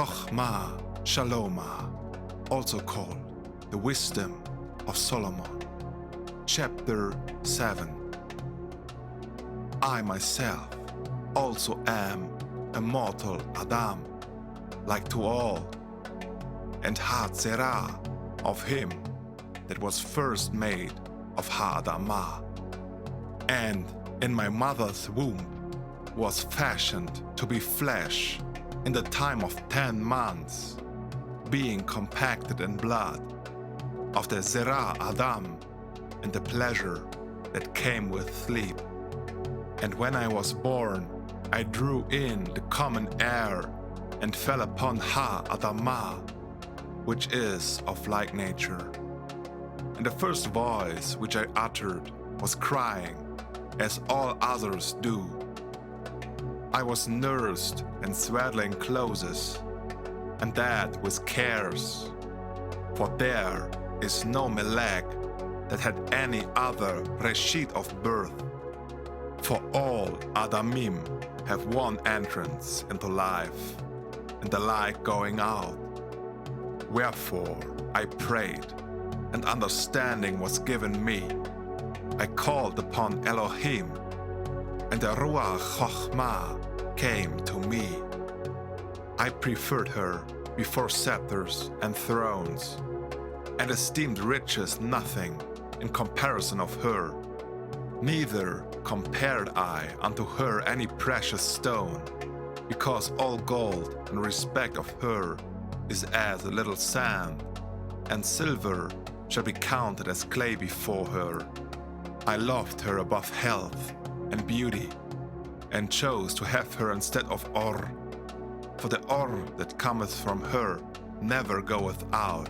Chokmah Shalomah, also called the Wisdom of Solomon, Chapter 7. I myself also am a mortal Adam, like to all, and had Zerah of him that was first made of Ha'adamah, and in my mother's womb was fashioned to be flesh in the time of 10 months, being compacted in blood of the Zerah Adam and the pleasure that came with sleep. And when I was born, I drew in the common air and fell upon Ha'adamah, which is of like nature. And the first voice which I uttered was crying, as all others do. I was nursed in swaddling clothes, and that with cares, for there is no Melech that had any other reshit of birth. For all Adamim have one entrance into life, and the like going out. Wherefore I prayed, and understanding was given me. I called upon Elohim, and the Ruach Ha'Qodesh came to me. I preferred her before scepters and thrones, and esteemed riches nothing in comparison of her. Neither compared I unto her any precious stone, because all gold in respect of her is as a little sand, and silver shall be counted as clay before her. I loved her above health and beauty, and chose to have her instead of Or, for the Or that cometh from her never goeth out.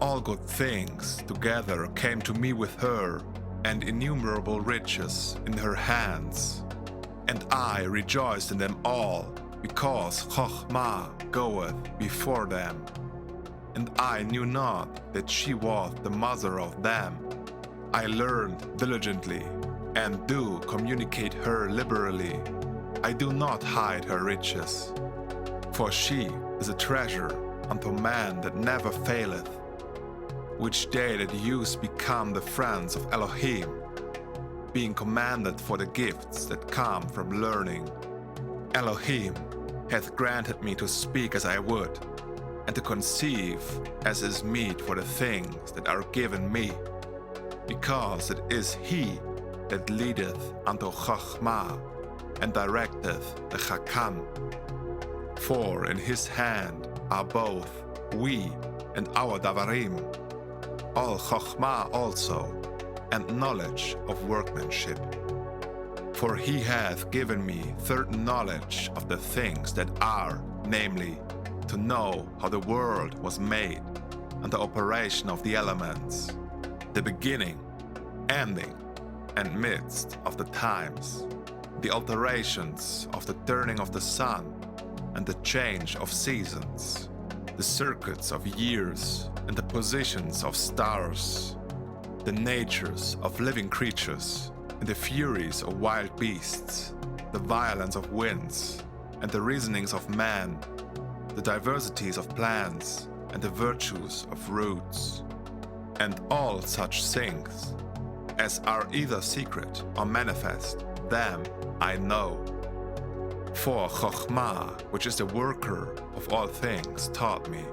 All good things together came to me with her, and innumerable riches in her hands. And I rejoiced in them all, because Chokmah goeth before them. And I knew not that she was the mother of them. I learned diligently, and do communicate her liberally. I do not hide her riches. For she is a treasure unto man that never faileth, which they that use become the friends of Elohim, being commanded for the gifts that come from learning. Elohim hath granted me to speak as I would, and to conceive as is meet for the things that are given me, because it is he that leadeth unto Chokmah, and directeth the Chakam. For in his hand are both we and our Davarim, all Chokmah also, and knowledge of workmanship. For he hath given me certain knowledge of the things that are, namely, to know how the world was made, and the operation of the elements, the beginning, ending, and midst of the times, the alterations of the turning of the sun, and the change of seasons, the circuits of years, and the positions of stars, the natures of living creatures, and the furies of wild beasts, the violence of winds, and the reasonings of man, the diversities of plants, and the virtues of roots, and all such things as are either secret or manifest, them I know. For Chokmah, which is the worker of all things, taught me.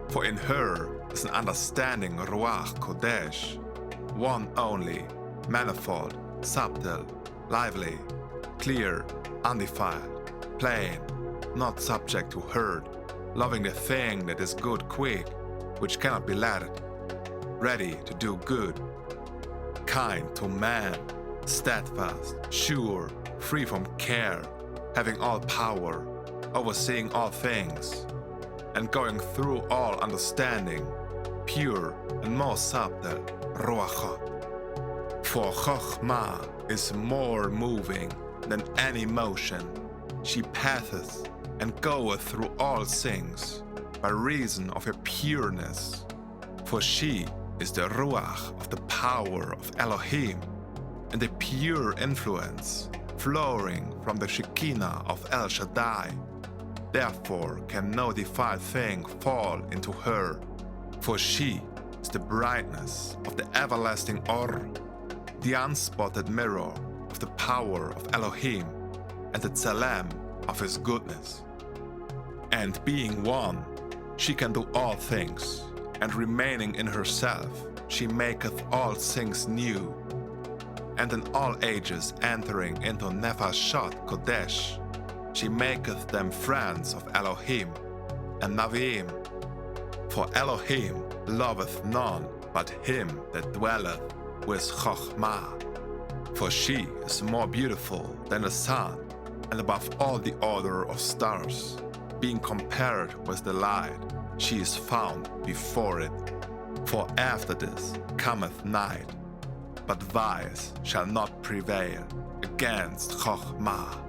For in her is an understanding Ruach Ha'Qodesh, one only, manifold, subtle, lively, clear, undefiled, plain, not subject to hurt, loving the thing that is good quick, which cannot be letted, ready to do good, kind to man, steadfast, sure, free from care, having all power, overseeing all things, and going through all understanding, pure and most subtle, Ruach. For Chokmah is more moving than any motion. She passeth and goeth through all things by reason of her pureness. For she is the Ruach of the power of Elohim, and the pure influence flowing from the Shekinah of El Shaddai, therefore can no defiled thing fall into her, for she is the brightness of the everlasting Or, the unspotted mirror of the power of Elohim, and the Tzelem of his goodness. And being one, she can do all things, and remaining in herself, she maketh all things new. And in all ages entering into Ruach Ha'Qodesh, she maketh them friends of Elohim and Naviim. For Elohim loveth none but him that dwelleth with Chokmah. For she is more beautiful than the sun, and above all the order of stars. Being compared with the light, she is found before it. For after this cometh night, but vice shall not prevail against Chokmah.